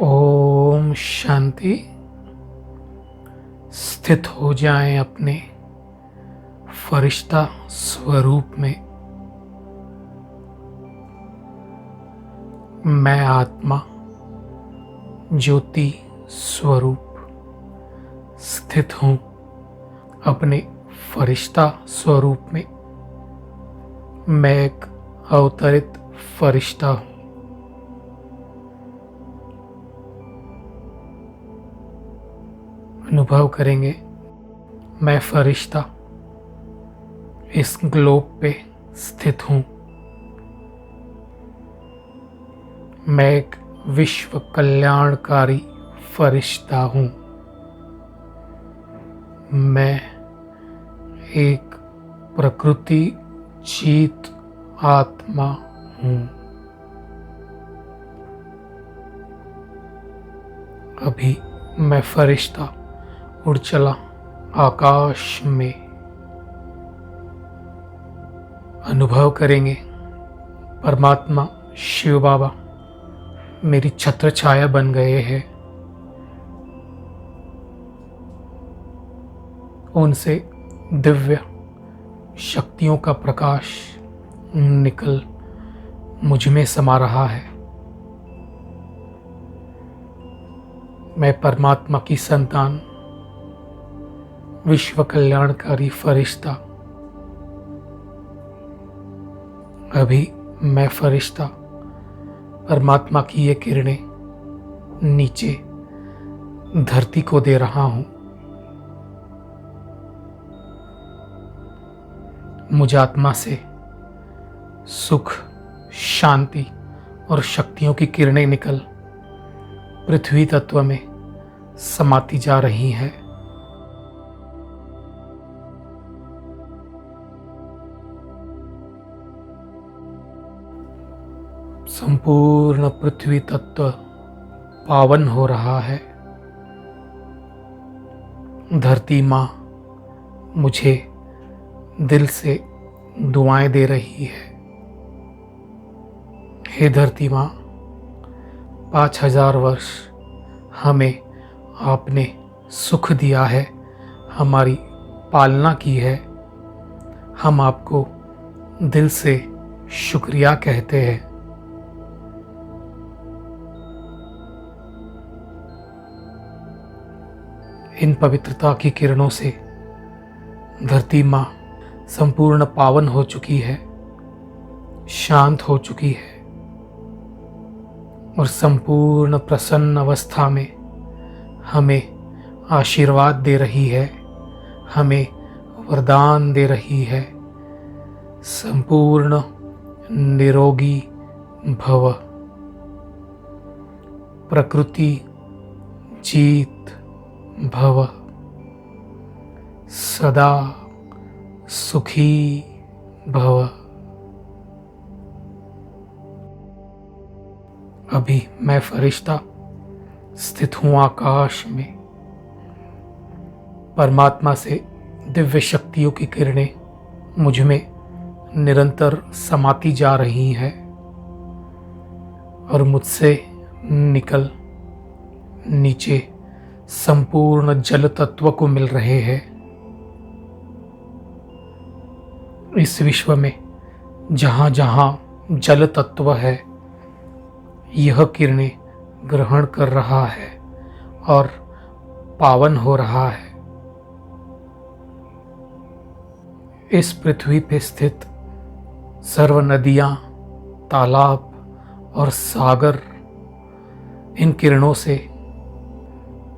ओम शांति। स्थित हो जाएं अपने फरिश्ता स्वरूप में। मैं आत्मा ज्योति स्वरूप स्थित हूं अपने फरिश्ता स्वरूप में। मैं एक अवतरित फरिश्ता हूं। अनुभव करेंगे, मैं फरिश्ता इस ग्लोब पे स्थित हूं। मैं एक विश्व कल्याणकारी फरिश्ता हूं। मैं एक प्रकृति जीत आत्मा हूं। अभी मैं फरिश्ता उड़ चला आकाश में। अनुभव करेंगे, परमात्मा शिव बाबा मेरी छत्र छाया बन गए हैं। उनसे दिव्य शक्तियों का प्रकाश निकल मुझ में समा रहा है। मैं परमात्मा की संतान, विश्व कल्याणकारी फरिश्ता। अभी मैं फरिश्ता परमात्मा की ये किरणें नीचे धरती को दे रहा हूं। मुझ आत्मा से सुख, शांति और शक्तियों की किरणें निकल पृथ्वी तत्व में समाती जा रही हैं। संपूर्ण पृथ्वी तत्व पावन हो रहा है। धरती माँ मुझे दिल से दुआएं दे रही है। हे धरती माँ, 5000 वर्ष हमें आपने सुख दिया है, हमारी पालना की है। हम आपको दिल से शुक्रिया कहते हैं। इन पवित्रता की किरणों से धरती माँ संपूर्ण पावन हो चुकी है, शांत हो चुकी है और संपूर्ण प्रसन्न अवस्था में हमें आशीर्वाद दे रही है, हमें वरदान दे रही है। संपूर्ण निरोगी भव, प्रकृति जीत भव, सदा सुखी भव। अभी मैं फरिश्ता स्थित हूं आकाश में। परमात्मा से दिव्य शक्तियों की किरणें मुझ में निरंतर समाती जा रही हैं और मुझसे निकल नीचे संपूर्ण जल तत्व को मिल रहे हैं। इस विश्व में जहां जहां जल तत्व है, यह किरणें ग्रहण कर रहा है और पावन हो रहा है। इस पृथ्वी पे स्थित सर्व नदियां, तालाब और सागर इन किरणों से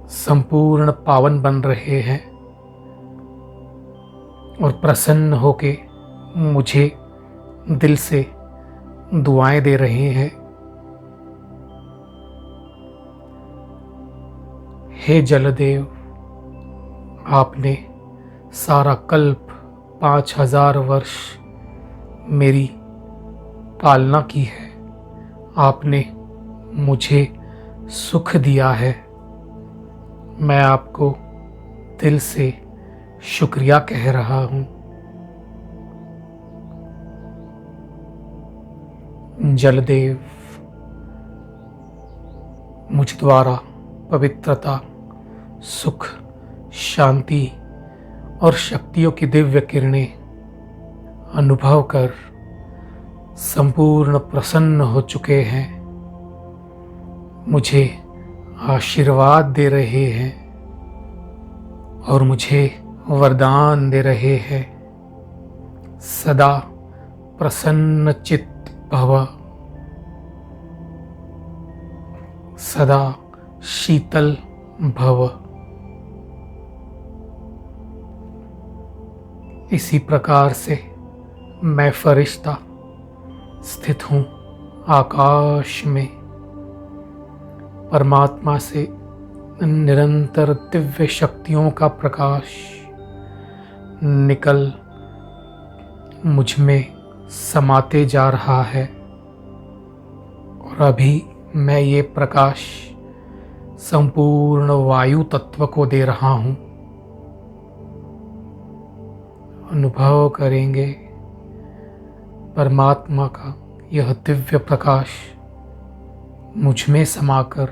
संपूर्ण पावन बन रहे हैं और प्रसन्न होके मुझे दिल से दुआएं दे रहे हैं। हे जलदेव, आपने सारा कल्प 5000 वर्ष मेरी पालना की है। आपने मुझे सुख दिया है। मैं आपको दिल से शुक्रिया कह रहा हूं। जलदेव, मुझ द्वारा पवित्रता, सुख, शांति और शक्तियों की दिव्य किरणें अनुभव कर संपूर्ण प्रसन्न हो चुके हैं, मुझे आशीर्वाद दे रहे हैं और मुझे वरदान दे रहे हैं। सदा प्रसन्न चित्त भव, सदा शीतल भव। इसी प्रकार से मैं फरिश्ता स्थित हूँ आकाश में, परमात्मा से निरंतर दिव्य शक्तियों का प्रकाश निकल मुझ में समाते जा रहा है और अभी मैं ये प्रकाश संपूर्ण वायु तत्व को दे रहा हूँ। अनुभव करेंगे परमात्मा का यह दिव्य प्रकाश मुझ में समाकर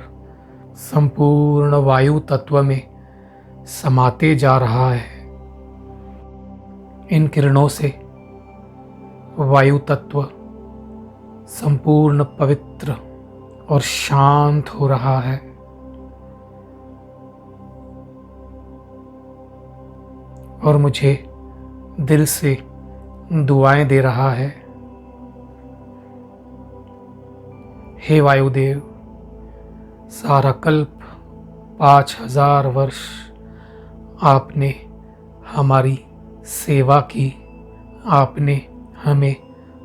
संपूर्ण वायु तत्व में समाते जा रहा है। इन किरणों से वायु तत्व संपूर्ण पवित्र और शांत हो रहा है और मुझे दिल से दुआएं दे रहा है। हे वायुदेव, सारा कल्प 5000 वर्ष आपने हमारी सेवा की, आपने हमें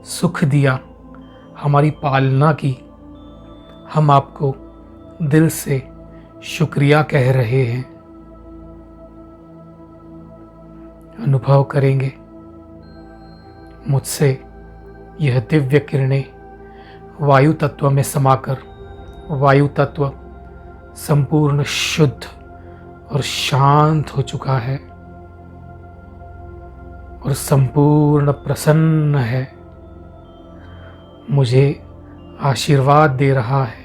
सुख दिया, हमारी पालना की। हम आपको दिल से शुक्रिया कह रहे हैं। अनुभव करेंगे मुझसे यह दिव्य किरणें वायु तत्व में समाकर वायु तत्व संपूर्ण शुद्ध और शांत हो चुका है और संपूर्ण प्रसन्न है। मुझे आशीर्वाद दे रहा है,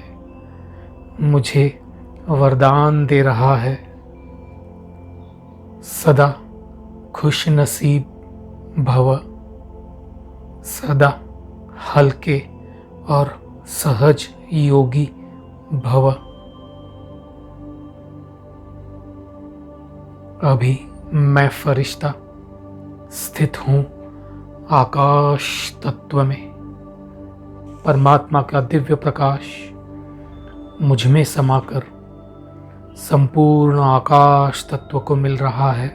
मुझे वरदान दे रहा है। सदा खुश नसीब भव, सदा हल्के और सहज योगी भव। अभी मैं फरिश्ता स्थित हूँ आकाश तत्व में, परमात्मा का दिव्य प्रकाश मुझ में समाकर संपूर्ण आकाश तत्व को मिल रहा है।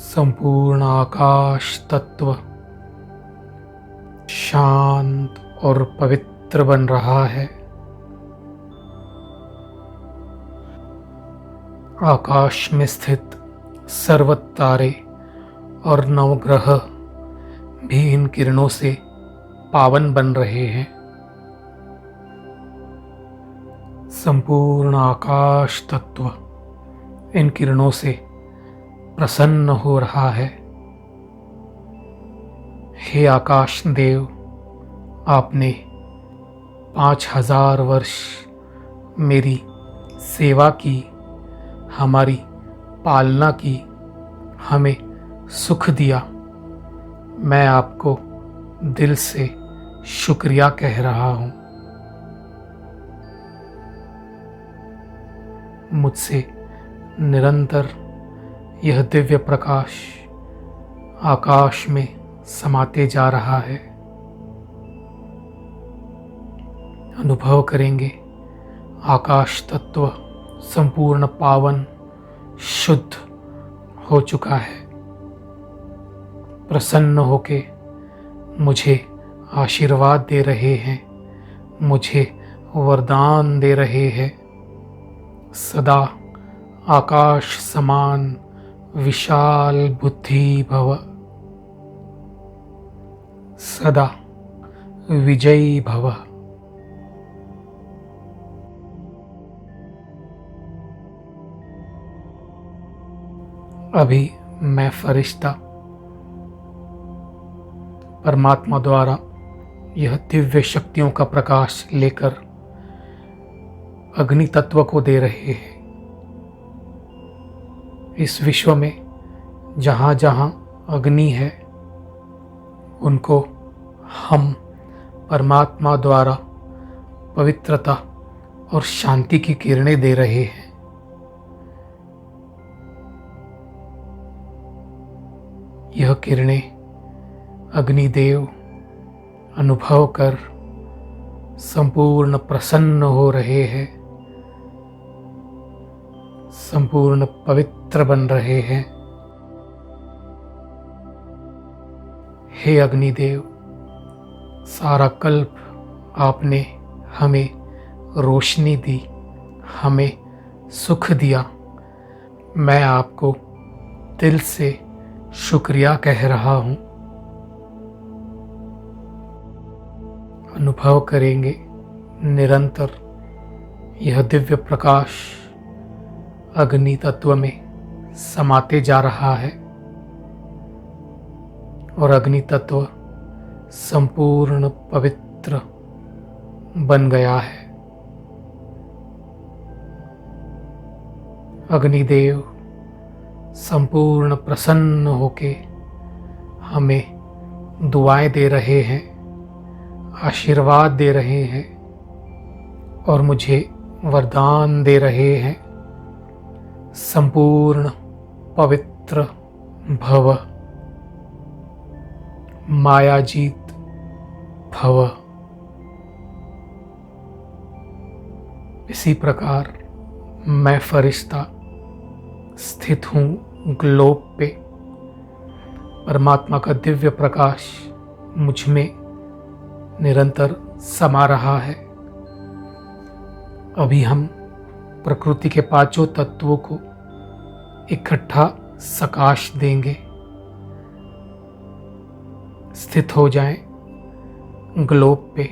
संपूर्ण आकाश तत्व शांत और पवित्र बन रहा है। आकाश में स्थित सर्व तारे और नवग्रह भी इन किरणों से पावन बन रहे हैं। संपूर्ण आकाश तत्व इन किरणों से प्रसन्न हो रहा है। हे आकाश देव, आपने 5000 वर्ष मेरी सेवा की, हमारी पालना की, हमें सुख दिया। मैं आपको दिल से शुक्रिया कह रहा हूँ। मुझसे निरंतर यह दिव्य प्रकाश आकाश में समाते जा रहा है। अनुभव करेंगे आकाश तत्व संपूर्ण पावन शुद्ध हो चुका है। प्रसन्न होके मुझे आशीर्वाद दे रहे हैं, मुझे वरदान दे रहे हैं। सदा आकाश समान विशाल बुद्धि भव, सदा विजयी भव। अभी मैं फरिश्ता परमात्मा द्वारा यह दिव्य शक्तियों का प्रकाश लेकर अग्नि तत्व को दे रहे हैं। इस विश्व में जहाँ जहाँ अग्नि है उनको हम परमात्मा द्वारा पवित्रता और शांति की किरणें दे रहे हैं। यह किरणें अग्निदेव अनुभव कर संपूर्ण प्रसन्न हो रहे हैं, संपूर्ण पवित्र बन रहे हैं। हे अग्निदेव, सारा कल्प आपने हमें रोशनी दी, हमें सुख दिया। मैं आपको दिल से शुक्रिया कह रहा हूँ। अनुभव करेंगे निरंतर यह दिव्य प्रकाश अग्नि तत्व में समाते जा रहा है और अग्नि तत्व संपूर्ण पवित्र बन गया है। अग्निदेव संपूर्ण प्रसन्न होके हमें दुआएं दे रहे हैं, आशीर्वाद दे रहे हैं और मुझे वरदान दे रहे हैं। संपूर्ण पवित्र भव, मायाजीत भव। इसी प्रकार मैं फरिश्ता स्थित हूँ ग्लोब पे। परमात्मा का दिव्य प्रकाश मुझ में निरंतर समा रहा है। अभी हम प्रकृति के पांचों तत्वों को इकट्ठा सकाश देंगे। स्थित हो जाएं ग्लोब पे।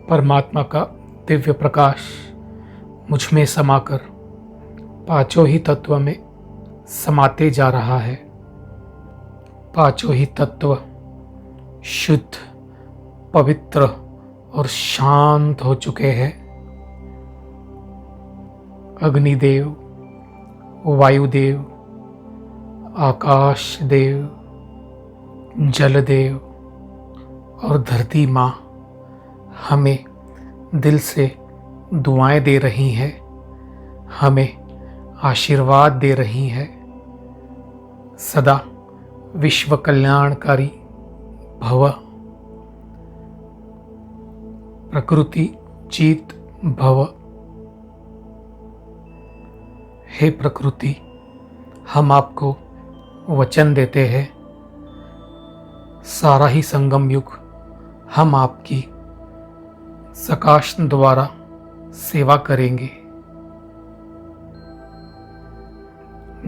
परमात्मा का दिव्य प्रकाश मुझ में समाकर पांचों ही तत्व में समाते जा रहा है। पांचों ही तत्व शुद्ध, पवित्र और शांत हो चुके हैं। अग्निदेव, वायुदेव, आकाश देव, जलदेव और धरती माँ हमें दिल से दुआएं दे रही हैं, हमें आशीर्वाद दे रही हैं। सदा विश्व कल्याणकारी भव, प्रकृति जीत भव। हे प्रकृति, हम आपको वचन देते हैं, सारा ही संगम युग हम आपकी सकाश द्वारा सेवा करेंगे।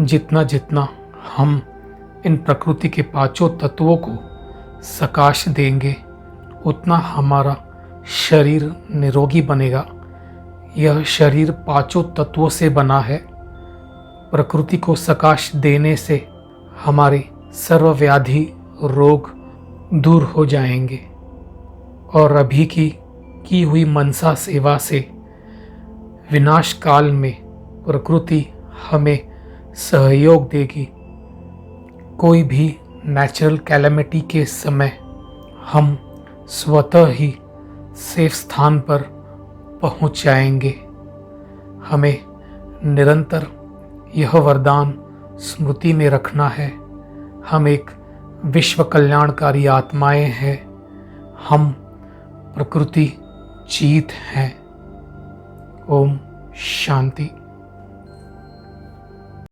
जितना जितना हम इन प्रकृति के पांचों तत्वों को सकाश देंगे उतना हमारा शरीर निरोगी बनेगा। यह शरीर पांचों तत्वों से बना है। प्रकृति को सकाश देने से हमारे सर्वव्याधि रोग दूर हो जाएंगे और अभी की हुई मनसा सेवा से विनाश काल में प्रकृति हमें सहयोग देगी। कोई भी नेचुरल कैलेमिटी के समय हम स्वतः ही सेफ स्थान पर पहुंच जाएंगे। हमें निरंतर यह वरदान स्मृति में रखना है। हम एक विश्व कल्याणकारी आत्माएं हैं। हम प्रकृति जीत हैं। ओम शांति।